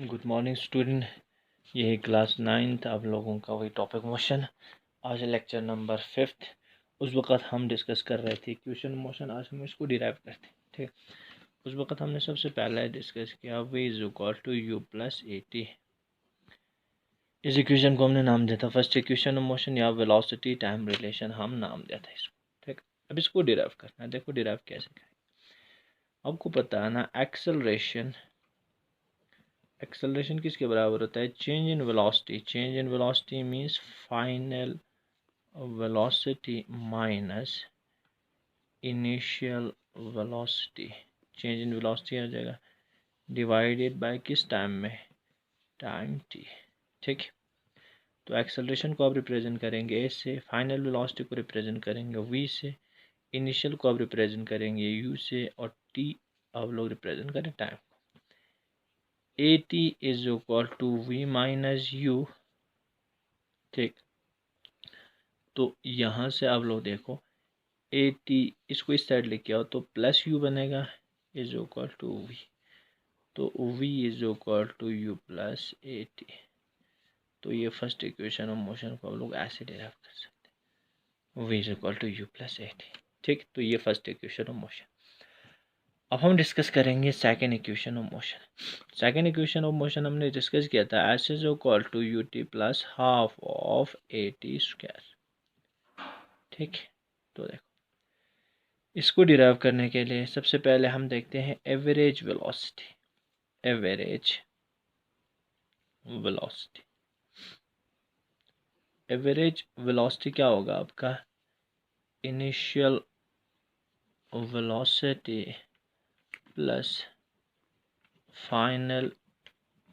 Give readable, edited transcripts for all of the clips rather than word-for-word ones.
Good morning student. ये है class 9th आप लोगों का वही टॉपिक मोशन। आज लेक्चर नंबर 5th। उस वक़्त हम डिस्कस कर रहे थे क्वेश्चन मोशन। आज हम इसको डिराइव करते हैं, ठीक। उस वक़्त हमने सबसे पहले डिस्कस किया v is equal to u plus a t. इस इक्वेशन को हमने नाम दिया था फर्स्ट इक्वेशन ऑफ मोशन या वेलोसिटी टाइम रिलेशन हम नाम दिया था इसको, ठीक। अब इसको डिराइव करना है। देखो डिराइव कैसे करें। आपको पता है ना, एक्सेलरेशन किसके बराबर होता है? Change in velocity. Change in velocity means final velocity minus initial velocity. Change in velocity आ जाएगा डिवाइडेड बाय किस टाइम में? टाइम टी, ठीक। तो एक्सेलरेशन को आप रिप्रेजेंट करेंगे ए से, फाइनल वेलोसिटी को रिप्रेजेंट करेंगे वी से, इनिशियल को आप रिप्रेजेंट करेंगे यू से, और टी आप लोग रिप्रेजेंट करें time. A t is equal to v minus u, ठीक। तो यहाँ से आप लोग देखो ए टी, इसको इस साइड लेके आओ तो प्लस यू बनेगा इज इक्वल टू वी। तो v is equal to u plus a t. तो ये फर्स्ट इक्वेशन ऑफ मोशन को आप लोग ऐसे डिराइव कर सकते हैं, v is equal to u plus a t, ठीक। तो ये फर्स्ट इक्वेशन ऑफ मोशन। अब हम डिस्कस करेंगे second equation of motion. Second equation of motion हमने डिस्कस किया था s is equal to U T plus half of A T square, ठीक। तो देखो इसको डिराइव करने के लिए सबसे पहले हम देखते हैं average velocity. Average velocity, average velocity क्या होगा आपका? Initial velocity plus final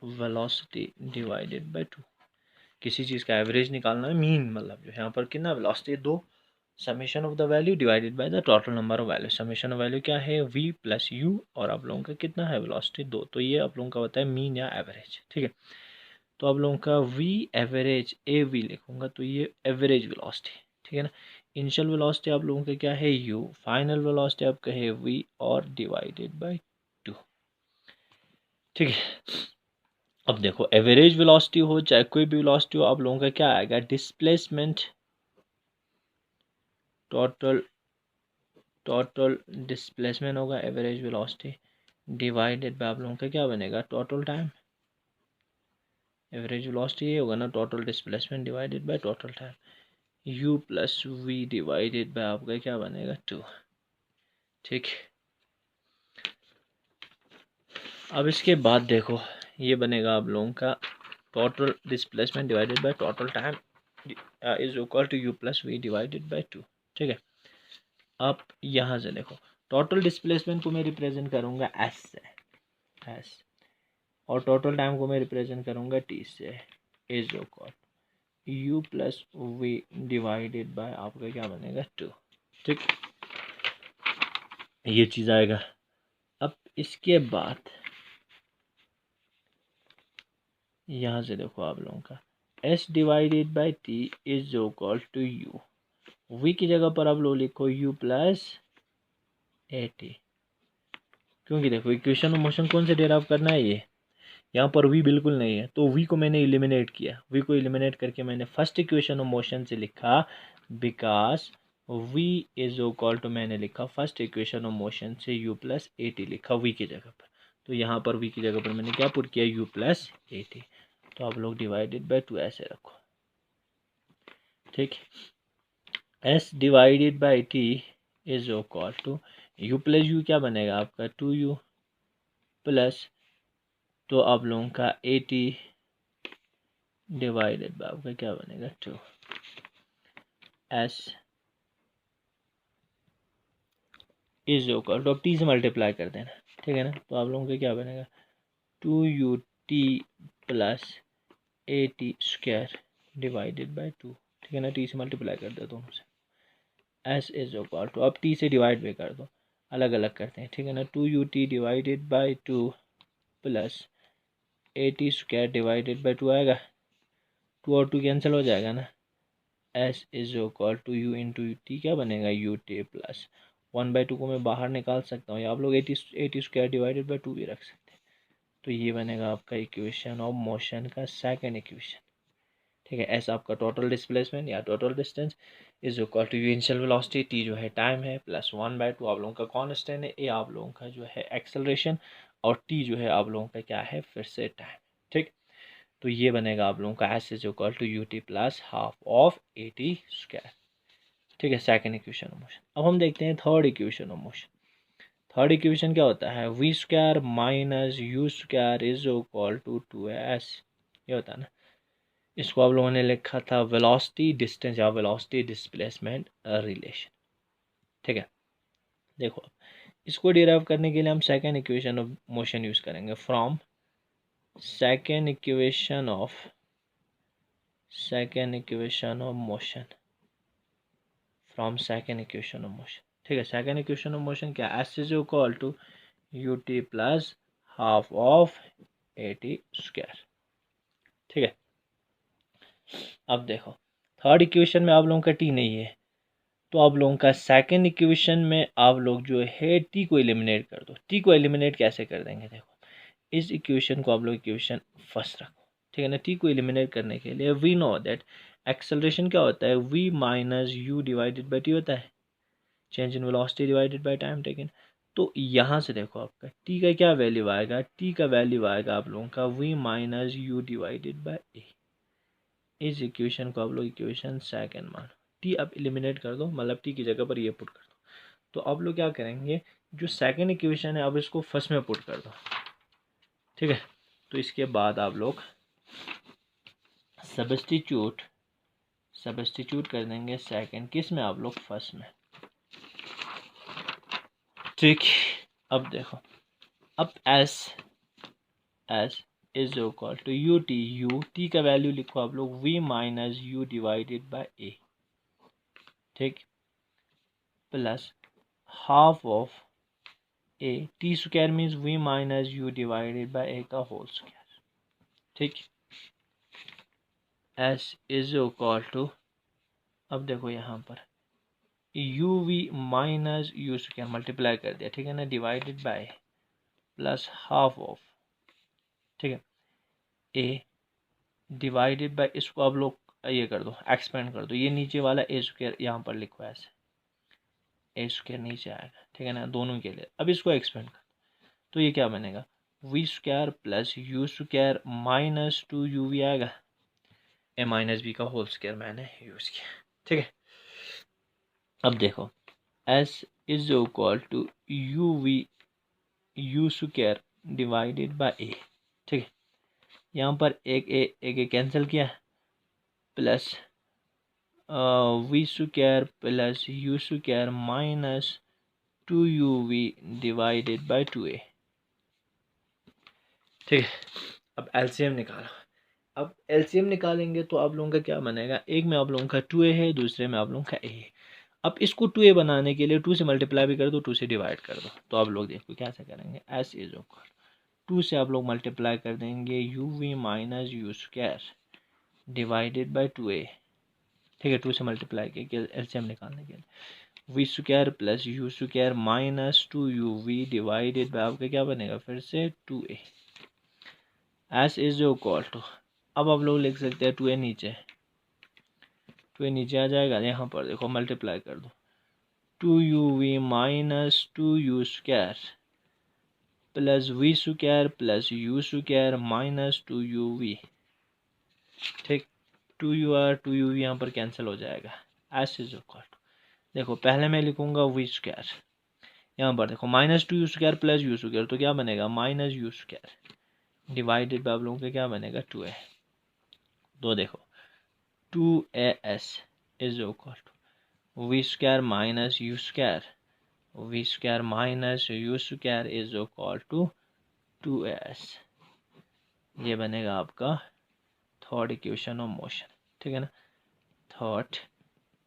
velocity divided by 2। किसी चीज़ का एवरेज निकालना है, मीन मतलब जो यहाँ पर कितना वेलोसिटी है, 2 summation of the value divided by the total number of value. Summation of value क्या है? v प्लस यू, और आप लोगों का कितना है वेलोसिटी 2। तो ये आप लोगों का होता है मीन या एवरेज, ठीक है। तो आप लोगों का v एवरेज ए वी लिखूंगा तो ये एवरेज वेलोसिटी, ठीक है ना। इनिशियल वेलोसिटी आप लोगों का क्या है? u। फाइनल वेलोसिटी आपका है v और डिवाइडेड बाय 2, ठीक है। अब देखो एवरेज वेलोसिटी हो चाहे कोई भी वेलोसिटी हो, आप लोगों का क्या आएगा? डिस्प्लेसमेंट, टोटल डिस्प्लेसमेंट होगा एवरेज वेलोसिटी डिवाइडेड बाय आप लोगों का क्या बनेगा? Total time. एवरेज वेलोसिटी ये होगा ना, total displacement divided by total time. u plus v divided by आपका क्या बनेगा? 2, ठीक। अब इसके बाद देखो ये बनेगा आप लोगों का total displacement divided by total time is equal to u plus v divided by 2, ठीक है। अब यहाँ से देखो टोटल डिस्प्लेसमेंट को मैं रिप्रेजेंट करूँगा s से, s, और टोटल टाइम को मैं रिप्रेजेंट करूँगा t से, is equal u plus v divided by आपका क्या बनेगा? 2, ठीक। ये चीज़ आएगा। अब इसके बाद यहाँ से देखो आप लोगों का s divided by t is equal to u। v की जगह पर आप लोग लिखो u प्लस ए टी, क्योंकि देखो इक्वेशन ऑफ मोशन कौन से डेराइव करना है? ये यहाँ पर v बिल्कुल नहीं है तो v को मैंने एलिमिनेट किया। v को एलिमिनेट करके मैंने फर्स्ट इक्वेशन ऑफ मोशन से लिखा, because v is equal to मैंने लिखा फर्स्ट इक्वेशन ऑफ मोशन से u प्लस ए टी लिखा v की जगह पर। तो यहाँ पर v की जगह पर मैंने क्या पुट किया? u plus a t. तो आप लोग डिवाइडेड बाय 2 ऐसे रखो, ठीक। s divided by t is equal to u plus u क्या बनेगा आपका? 2u प्लस, तो आप लोगों का ए टी डिवाइडेड बाय आपका क्या बनेगा? 2 s इज इक्वल टू, अब टी से मल्टीप्लाई कर देना, ठीक है ना। तो आप लोगों का क्या बनेगा? 2ut plus a T square divided by 2, ठीक है ना। टी से मल्टीप्लाई कर दो दोनों से, एस इज इक्वल टू, अब टी से डिवाइड भी कर दो, अलग अलग करते हैं, ठीक है ना। 2ut divided by 2 plus a T square divided by 2 आएगा, 2 और 2 कैंसिल हो जाएगा ना। S is equal to u into t क्या बनेगा? यू टी प्लस 1/2 को मैं बाहर निकाल सकता हूँ, या आप लोग a T square divided by 2 भी रख सकते हैं। तो ये बनेगा आपका इक्वेशन ऑफ मोशन का सेकंड इक्वेशन। ठीक है, एस आपका टोटल डिस्प्लेसमेंट या total distance is equal to u initial velocity, t जो है टाइम है, प्लस 1/2 आप लोगों का कांस्टेंट है, ए आप लोगों का जो है एक्सेलरेशन, और टी जो है आप लोगों का क्या है फिर से टाइम। ठीक, तो ये बनेगा आप लोगों का s is equal to U T plus half of A T square. ठीक है, सेकंड इक्वेशन ऑफ मोशन। अब हम देखते हैं third equation of motion. Third equation क्या होता है, v square minus you square is equal to 2s, ये होता है ना। इसको आप लोगों ने लिखा था वेलोसिटी डिस्टेंस या वेलोसिटी डिस्प्लेसमेंट रिलेशन। ठीक है, देखो इसको डिराइव करने के लिए हम second equation of motion use करेंगे। From second equation of motion, from second equation of motion. ठीक है, सेकंड इक्वेशन ऑफ मोशन क्या, S is equal to U T plus half of A T square. ठीक है, अब देखो third equation में आप लोगों का टी नहीं है, तो आप लोगों का सेकंड इक्वेशन में आप लोग जो है टी को एलिमिनेट कर दो। टी को एलिमिनेट कैसे कर देंगे, देखो इस इक्वेशन को आप लोग इक्वेशन फर्स्ट रखो। ठीक है ना, टी को एलिमिनेट करने के लिए वी नो दैट एक्सेलरेशन क्या होता है, v minus you divided by t होता है, change in velocity divided by time taken. तो यहाँ से देखो आपका टी का क्या वैल्यू आएगा, टी का वैल्यू आएगा आप लोगों का V minus you divided by A. इस इक्वेशन को आप लोग इक्वेशन सेकंड मानो। टी आप एलिमिनेट कर दो, मतलब टी की जगह पर ये पुट कर दो। तो आप लोग क्या करेंगे, जो सेकंड इक्वेशन है अब इसको फर्स्ट में पुट कर दो। ठीक है, तो इसके बाद आप लोग सब्स्टिट्यूट कर देंगे सेकंड किस में, आप लोग फर्स्ट में। ठीक, अब देखो, अब S is equal to you T का वैल्यू लिखो आप लोग V minus you divided by A. ठीक, plus half of A, T square means V minus you divided by A का होल स्क्वायर। ठीक, एस इज इक्वल टू, अब देखो यहाँ पर U we minus you square multiply कर दिया, ठीक है ना, divided by plus half of, ठीक है, ए डिवाइडेड बाय, इसको आप लोग ये कर दो एक्सपेंड कर दो, ये नीचे वाला ए स्क्वायर यहाँ पर लिखो ऐसे, ए स्क्वायर नीचे आएगा। ठीक है ना, दोनों के लिए। अब इसको एक्सपेंड कर, तो ये क्या बनेगा, V square plus you square minus 2uv आएगा, ए माइनस बी का होल स्क्वायर मैंने यूज किया। ठीक है, अब देखो S is equal to U square divided by A. ठीक है, यहाँ पर एक कैंसिल किया, plus we square plus you square minus 2uv divided by 2a। ठीक है, अब एलसीएम निकालो। अब एलसीएम निकालेंगे तो आप लोगों का क्या बनेगा, एक में आप लोगों का 2a है, दूसरे में आप लोगों का a है। अब इसको 2a बनाने के लिए 2 से मल्टीप्लाई भी कर दो, 2 से डिवाइड कर दो। तो आप लोग देखो क्या से करेंगे, एस इज इक्वल 2 से आप लोग मल्टीप्लाई कर देंगे u we minus you square divided by 2a। ठीक है, 2 से मल्टीप्लाई किया एलसीएम निकालने के लिए, v square plus you square minus 2uv divided by आपका क्या बनेगा फिर से 2a। S is equal to, अब आप लोग लिख सकते हैं 2a नीचे आ जाएगा, यहाँ पर देखो मल्टीप्लाई कर दो 2uv minus 2u square plus we square plus you square minus 2uv। ठीक, 2u यहाँ पर कैंसिल हो जाएगा, एस इज इक्वल टू, देखो पहले मैं लिखूंगा वी स्क्वायर, यहाँ पर देखो minus 2u square plus you square, तो क्या बनेगा minus you square divided by आप लोगों का क्या बनेगा 2a। तो देखो 2as is equal to v square minus you square, v square minus you square is equal to 2as। ये बनेगा आपका थर्ड इक्वेशन ऑफ मोशन। ठीक है ना, थर्ड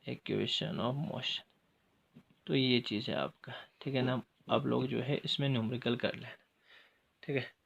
इक्वेशन ऑफ मोशन। तो ये चीज़ है आपका। ठीक है ना, आप लोग जो है इसमें न्यूमेरिकल कर लेना। ठीक है।